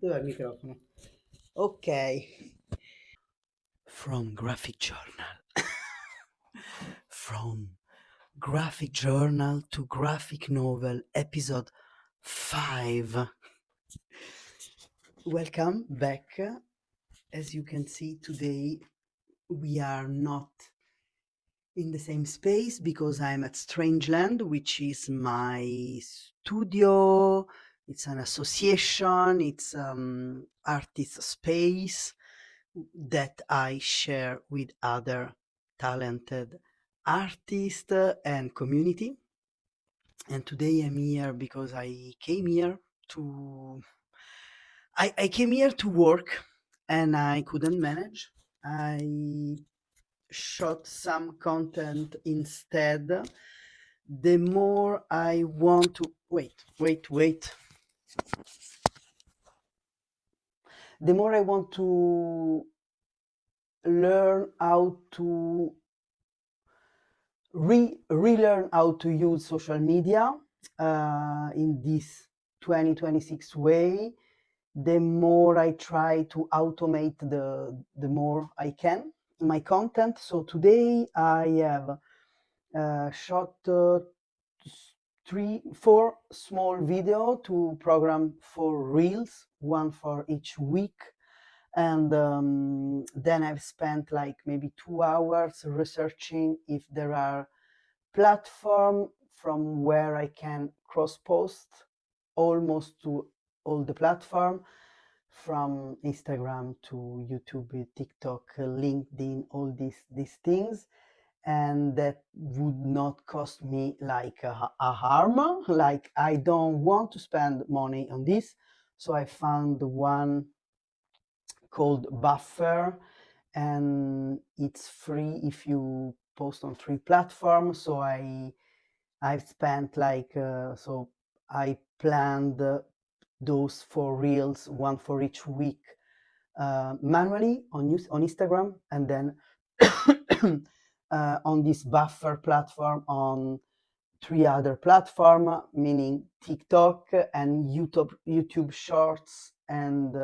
Dov'è il microfono? Ok. From graphic journal. From graphic journal to graphic novel, episode 5. Welcome back. As you can see, today we are not in the same space because I'm at Strangeland, which is my studio. It's an association, it's artist space that I share with other talented artists and community. And today I'm here because I came here to I came here to work and I couldn't manage. I shot some content instead. The more I want to wait. The more I want to learn how to relearn how to use social media in this 2026 way, the more I try to automate the more I can my content. So today I have shot 4 small video to program for reels, one for each week. And then I've spent like maybe 2 hours researching if there are platform from where I can cross post almost to all the platform, from Instagram to YouTube, TikTok, LinkedIn, all these things. And that would not cost me like a harm. Like, I don't want to spend money on this. So I found one called Buffer, and it's free if you post on 3 platforms. So I've spent like so I planned those 4 reels, one for each week, manually on Instagram, and then on this Buffer platform on 3 other platform, meaning TikTok and YouTube Shorts and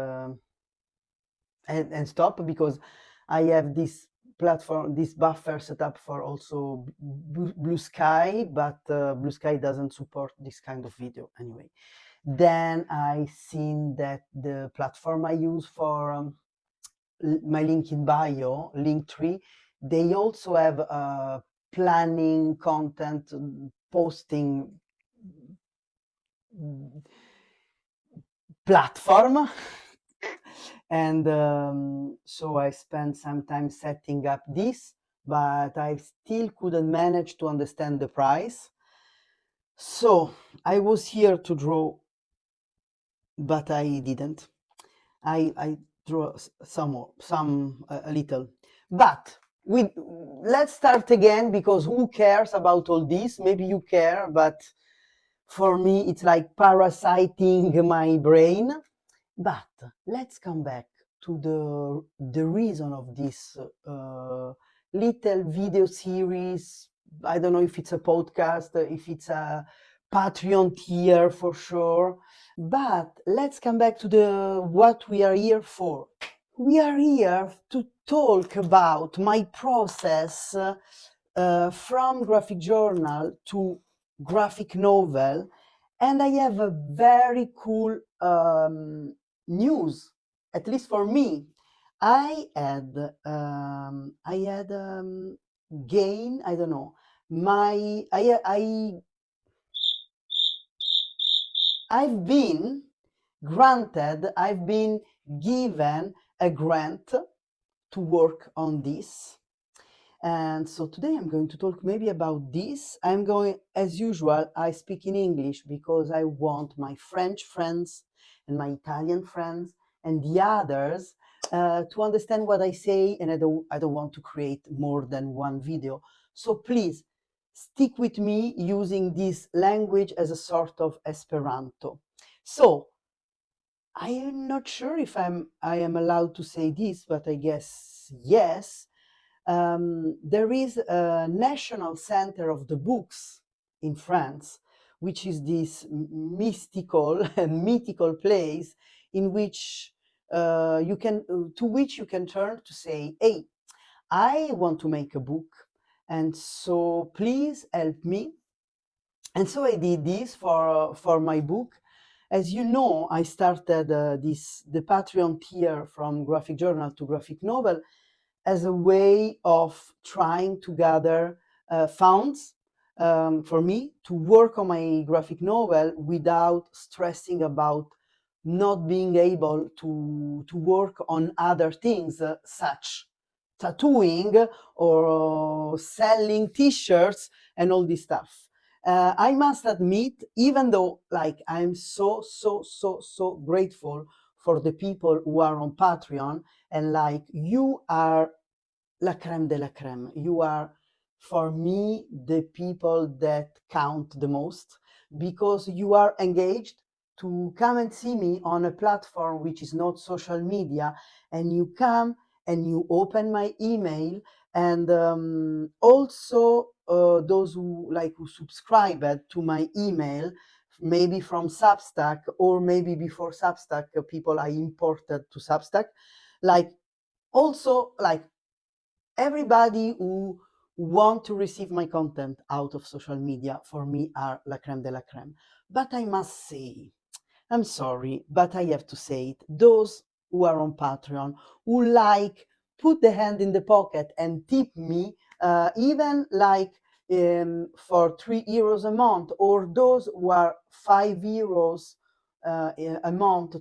stop, because I have this platform, this Buffer set up for also Blue Sky, but Blue Sky doesn't support this kind of video anyway. Then I seen that the platform I use for my link in bio, Linktree, they also have planning content, posting platform. And so I spent some time setting up this, but I still couldn't manage to understand the price. So I was here to draw, but I didn't. I draw a little. But let's start again, because who cares about all this? Maybe you care, but for me it's like parasiting my brain. But let's come back to the reason of this little video series. I don't know if it's a podcast, if it's a Patreon tier for sure. But let's come back to what we are here for. We are here to talk about my process from graphic journal to graphic novel, and I have a very cool news, at least for me. I had gain, I don't know, my I've been granted, I've been given a grant to work on this. And so today I'm going to talk maybe about this. I'm going, as usual, I speak in English because I want my French friends and my Italian friends and the others to understand what I say, and I don't want to create more than one video. So please stick with me using this language as a sort of Esperanto. So I am not sure if I am allowed to say this, but I guess yes. There is a National Center of the Books in France, which is this mystical and mythical place in which to which you can turn to say, hey, I want to make a book, and so please help me. And so I did this for my book. As you know, I started the Patreon tier from graphic journal to graphic novel as a way of trying to gather funds for me to work on my graphic novel without stressing about not being able to work on other things such tattooing or selling t-shirts and all this stuff. I must admit, even though like I'm so grateful for the people who are on Patreon, and like you are la crème de la crème. You are, for me, the people that count the most because you are engaged to come and see me on a platform which is not social media, and you come and you open my email, and also those who subscribe to my email, maybe from Substack or maybe before Substack, people I imported to Substack, like also like everybody who want to receive my content out of social media, for me, are la crème de la crème. But I must say, I'm sorry, but I have to say it, those who are on Patreon, who like put the hand in the pocket and tip me, even like for €3 a month, or those who are €5 a month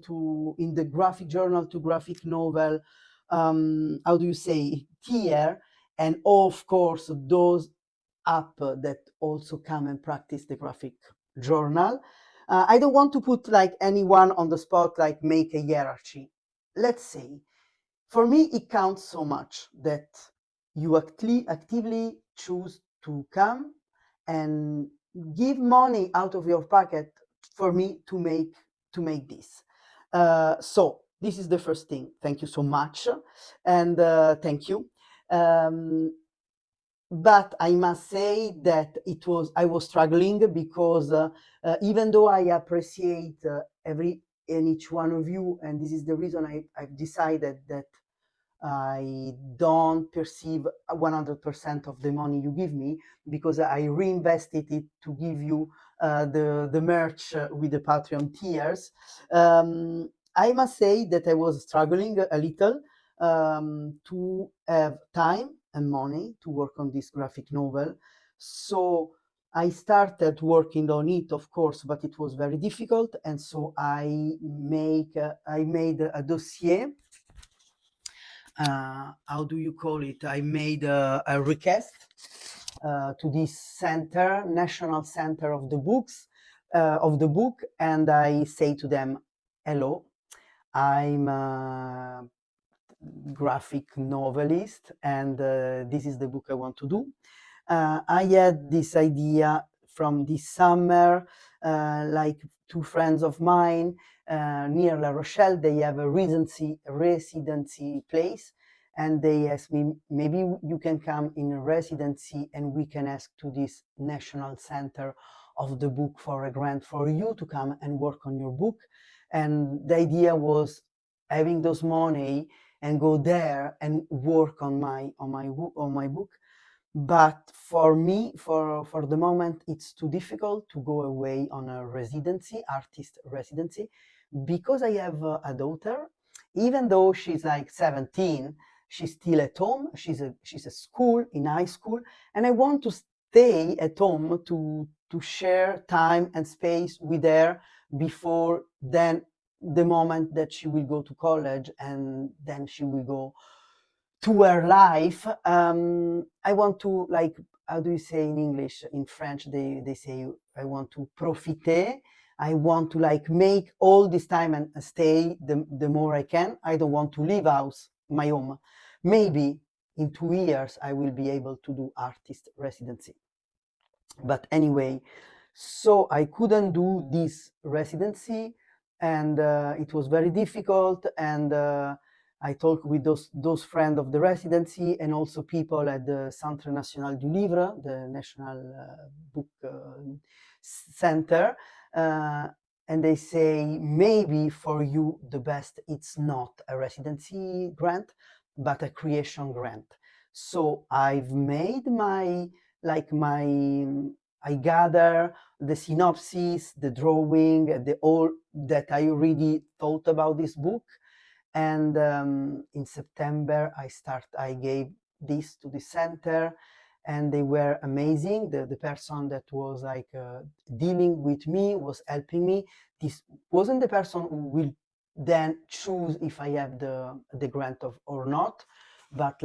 in the graphic journal to graphic novel, how do you say, tier, and of course those up that also come and practice the graphic journal. I don't want to put like anyone on the spot, like make a hierarchy. Let's say, for me, it counts so much that you actively choose to come and give money out of your pocket for me to make this. So this is the first thing. Thank you so much, and thank you. But I must say that I was struggling because even though I appreciate every and each one of you, and this is the reason I've decided that I don't perceive 100% of the money you give me, because I reinvested it to give you the merch with the Patreon tiers. I must say that I was struggling a little to have time and money to work on this graphic novel. So I started working on it, of course, but it was very difficult. And so I made a dossier. How do you call it? I made a request to this center, National Center of the Books, of the book, and I say to them, hello, I'm a graphic novelist, and this is the book I want to do. I had this idea from this summer, like two friends of mine near La Rochelle, they have a residency place, and they asked me, maybe you can come in a residency and we can ask to this National Center of the Book for a grant for you to come and work on your book. And the idea was having those money and go there and work on my book. But for me, for the moment, it's too difficult to go away on a artist residency, because I have a daughter. Even though she's like 17, she's still at home. She's at school, in high school, and I want to stay at home to share time and space with her before then the moment that she will go to college, and then she will go to her life. I want to, like, how do you say in English? In French, they say, I want to profiter. I want to like make all this time and stay the more I can. I don't want to leave my home. Maybe in 2 years, I will be able to do artist residency. But anyway, so I couldn't do this residency, and it was very difficult. And I talked with those friends of the residency, and also people at the Centre National du Livre, the National Book Center. and they say maybe for you the best it's not a residency grant but a creation grant. So I've made my like my I gather the synopsis, the drawing, the all that I already thought about this book. And in September I gave this to the center, and they were amazing. The person that was like dealing with me was helping me. This wasn't the person who will then choose if I have the grant of or not, but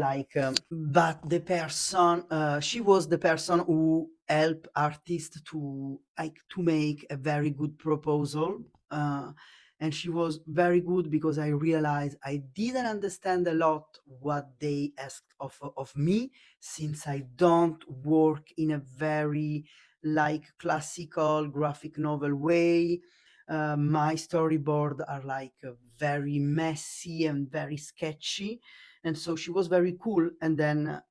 but the person she was the person who helped artists to like to make a very good proposal. And she was very good because I realized I didn't understand a lot what they asked of me, since I don't work in a very like classical graphic novel way. My storyboard are like very messy and very sketchy, and so she was very cool. And then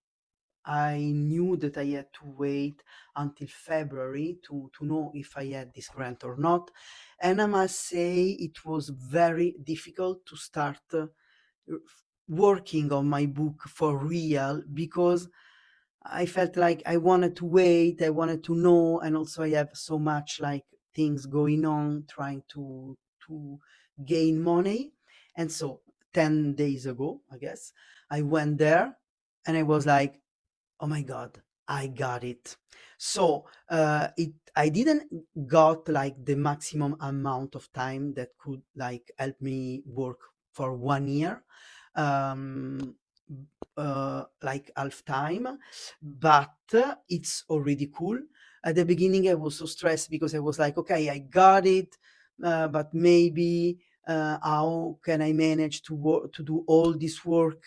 I knew that I had to wait until February to know if I had this grant or not. And I must say it was very difficult to start working on my book for real, because I felt like I wanted to wait, I wanted to know, and also I have so much like things going on trying to gain money. And so 10 days ago, I guess, I went there and I was like, oh my god, I got it. So it I didn't got like the maximum amount of time that could like help me work for 1 year, um like half time, but it's already cool. At the beginning I was so stressed because I was like, okay, I got it, but maybe how can I manage to work to do all this work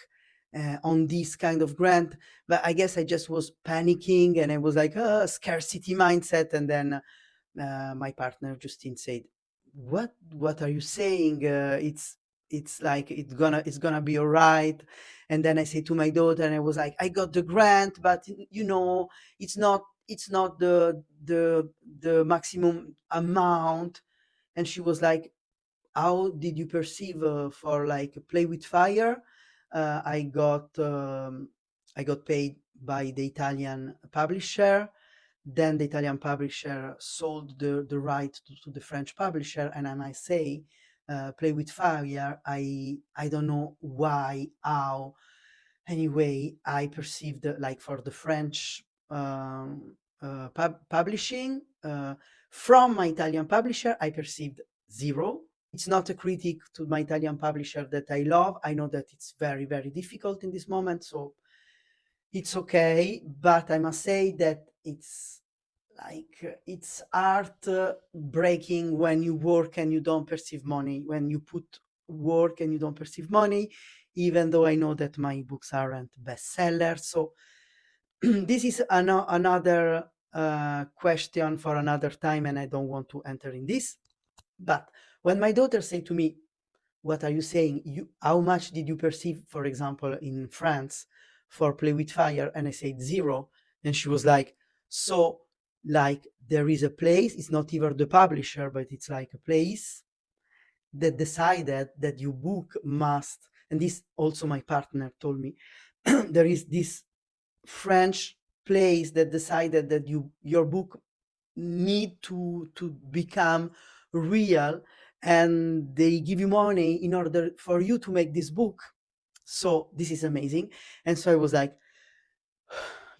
on this kind of grant? But I guess I just was panicking and I was like, scarcity mindset. And then my partner Justine said, "What are you saying? It's like it's gonna be all right." And then I said to my daughter, and I was like, "I got the grant, but you know, it's not the maximum amount." And she was like, how did you perceive for like play with fire? I got paid by the Italian publisher. Then the Italian publisher sold the right to the French publisher, and I might say, play with fire, I don't know why, how. Anyway, I perceived like for the French publishing from my Italian publisher, I perceived zero. It's not a critic to my Italian publisher that I love. I know that it's very, very difficult in this moment, so it's okay. But I must say that it's art breaking when you work and you don't perceive money, when you put work and you don't perceive money, even though I know that my books aren't bestsellers. So this is another question for another time, and I don't want to enter in this. But when my daughter said to me, what are you saying? How much did you perceive, for example, in France for Play with Fire? And I said zero. And she was like, so like there is a place, it's not even the publisher, but it's like a place that decided that your book must, and this also my partner told me, there is this French place that decided that your book need to become real, and they give you money in order for you to make this book. So this is amazing. And so I was like,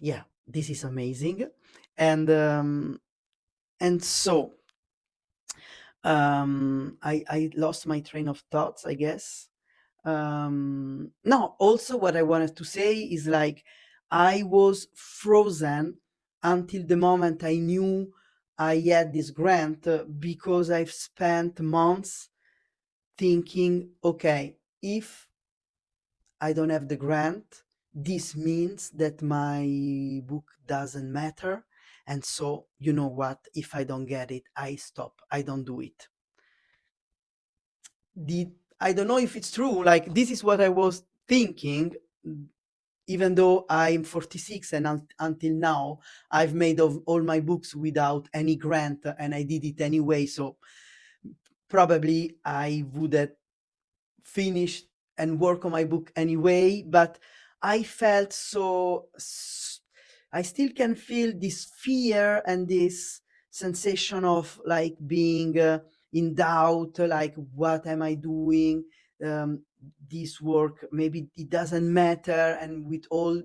yeah, this is amazing. And so I lost my train of thoughts, I guess. No, also what I wanted to say is like I was frozen until the moment I knew I had this grant, because I've spent months thinking, okay, if I don't have the grant, this means that my book doesn't matter. And so, you know what? If I don't get it, I stop. I don't do it. the I don't know if it's true. Like this is what I was thinking, even though I'm 46 and until now I've made of all my books without any grant, and I did it anyway. So probably I would have finished and work on my book anyway, but I felt I still can feel this fear and this sensation of like being in doubt, like what am I doing? Um, this work, maybe it doesn't matter, and with all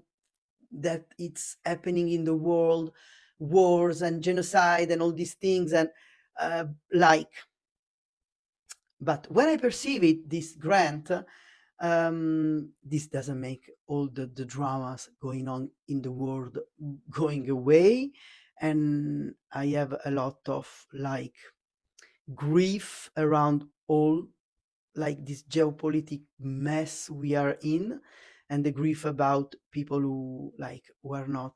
that it's happening in the world, wars and genocide and all these things, and like, but when I perceive it, this grant, this doesn't make all the dramas going on in the world going away, and I have a lot of like grief around all like this geopolitic mess we are in, and the grief about people who like were not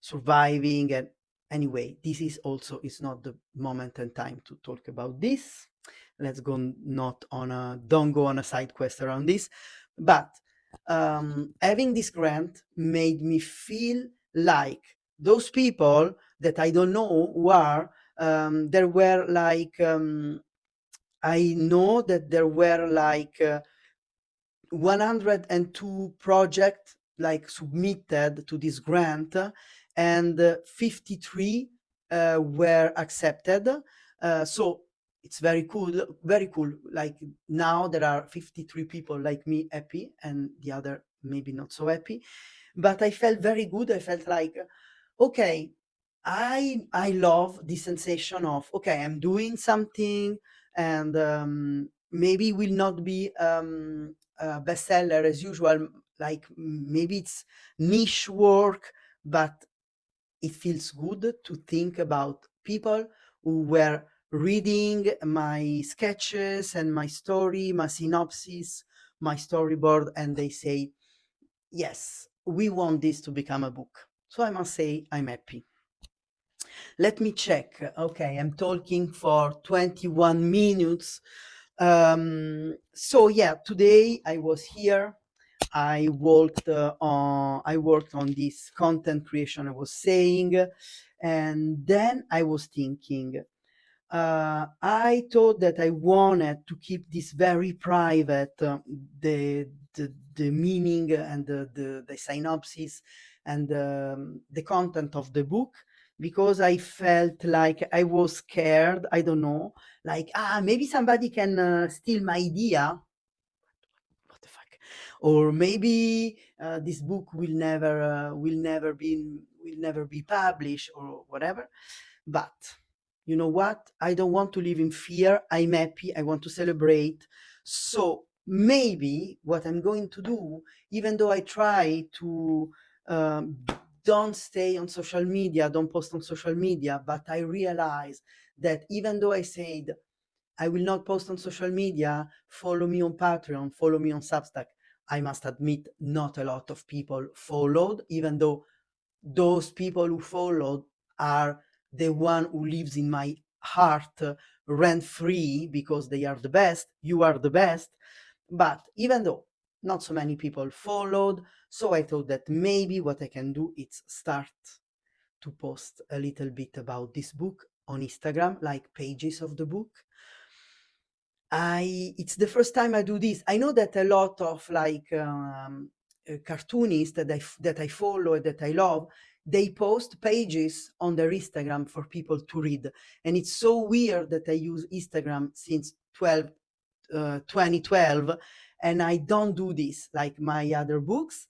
surviving. And anyway, this is also, it's not the moment and time to talk about this. Let's go not on a, don't go on a side quest around this. But having this grant made me feel like those people that I don't know who are, there were like I know that there were like 102 projects like submitted to this grant, and 53 were accepted. So it's very cool, very cool. Like now there are 53 people like me happy, and the other maybe not so happy. But I felt very good. I felt like, okay, I love the sensation of, okay, I'm doing something, and maybe will not be a bestseller as usual. Like maybe it's niche work, but it feels good to think about people who were reading my sketches and my story, my synopsis, my storyboard, and they say, yes, we want this to become a book. So I must say I'm happy. Let me check. Okay, I'm talking for 21 minutes. So yeah, today I was here. I worked on this content creation I was saying, and then I was thinking, I thought that I wanted to keep this very private, the meaning and the synopsis and the content of the book, because I felt like I was scared. I don't know, like maybe somebody can steal my idea. What the fuck? Or maybe this book will never be published or whatever. But you know what? I don't want to live in fear. I'm happy. I want to celebrate. So maybe what I'm going to do, even though I try to um, don't stay on social media, don't post on social media, but I realize that even though I said I will not post on social media, follow me on Patreon, follow me on Substack, I must admit not a lot of people followed, even though those people who followed are the one who lives in my heart rent free, because they are the best. You are the best. But even though not so many people followed, so I thought that maybe what I can do is start to post a little bit about this book on Instagram, like pages of the book. It's the first time I do this. I know that a lot of like cartoonists that I follow and that I love, they post pages on their Instagram for people to read, and it's so weird that I use Instagram since 2012, and I don't do this. Like my other books,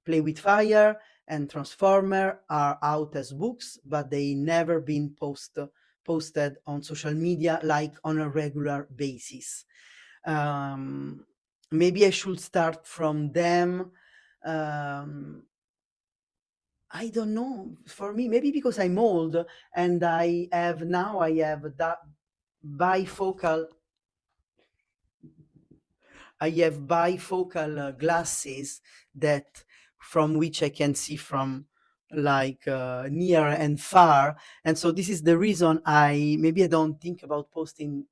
Play with Fire and Transformer, are out as books, but they never been posted on social media like on a regular basis. Um, Maybe I should start from them. Um, I don't know. For me, maybe because I'm old and I have that bifocal I have bifocal glasses that from which I can see from like near and far, and so this is the reason I don't think about posting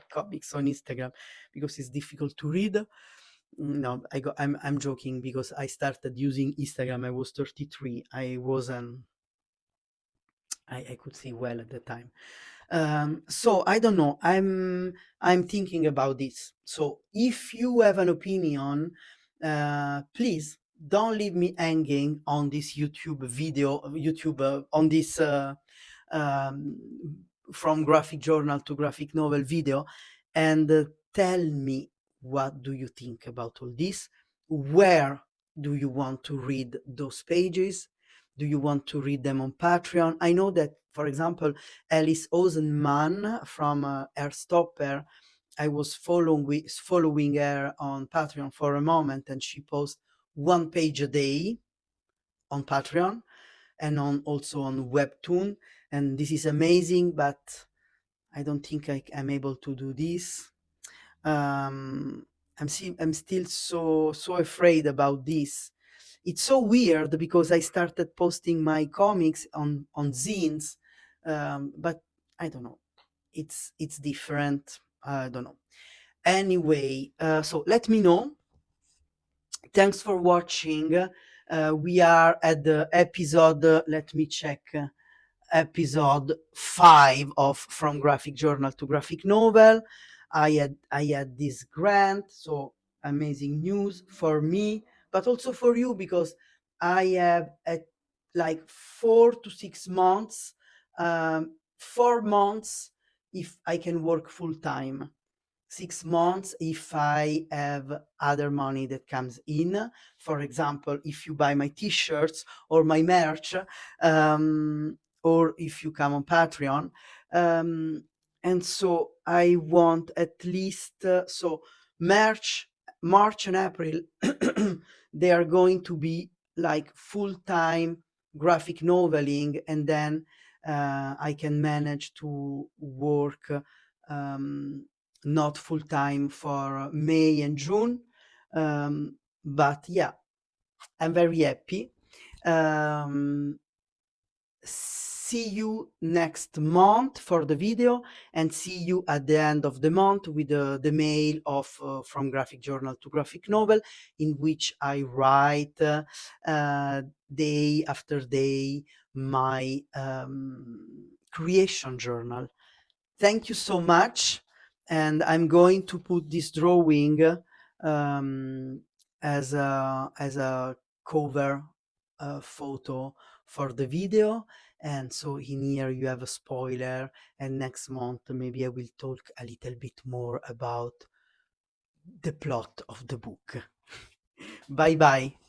comics on Instagram, because it's difficult to read. No, I'm joking, because I started using Instagram. I was 33. I wasn't. I could see well at the time. So I don't know. I'm thinking about this. So if you have an opinion, please don't leave me hanging on this YouTube video, YouTube on this um, from graphic journal to graphic novel video, and tell me what do you think about all this. Where do you want to read those pages? Do you want to read them on Patreon? I know that, for example, Alice Osenman from Airstopper, I was following her on Patreon for a moment, and she posts one page a day on Patreon and on also on Webtoon, and this is amazing. But I don't think I'm able to do this. I'm still so afraid about this. It's so weird because I started posting my comics on zines, but I don't know. It's different. I don't know. Anyway, so let me know. Thanks for watching. We are at the episode. Let me check. Episode 5 of From Graphic Journal to Graphic Novel. I had this grant, so amazing news for me, but also for you, because I have at like 4 to 6 months, 4 months if I can work full time. 6 months if I have other money that comes in. For example, if you buy my t-shirts or my merch, or if you come on Patreon. Um, and so I want at least, so March, March and April, they are going to be like full-time graphic noveling, and then I can manage to work not full time for May and June. But yeah, I'm very happy. Um, See you next month for the video, and see you at the end of the month with the mail of From Graphic Journal to Graphic Novel, in which I write day after day my creation journal. Thank you so much, and I'm going to put this drawing um, as a cover photo for the video, and so in here you have a spoiler, and next month maybe I will talk a little bit more about the plot of the book. Bye bye.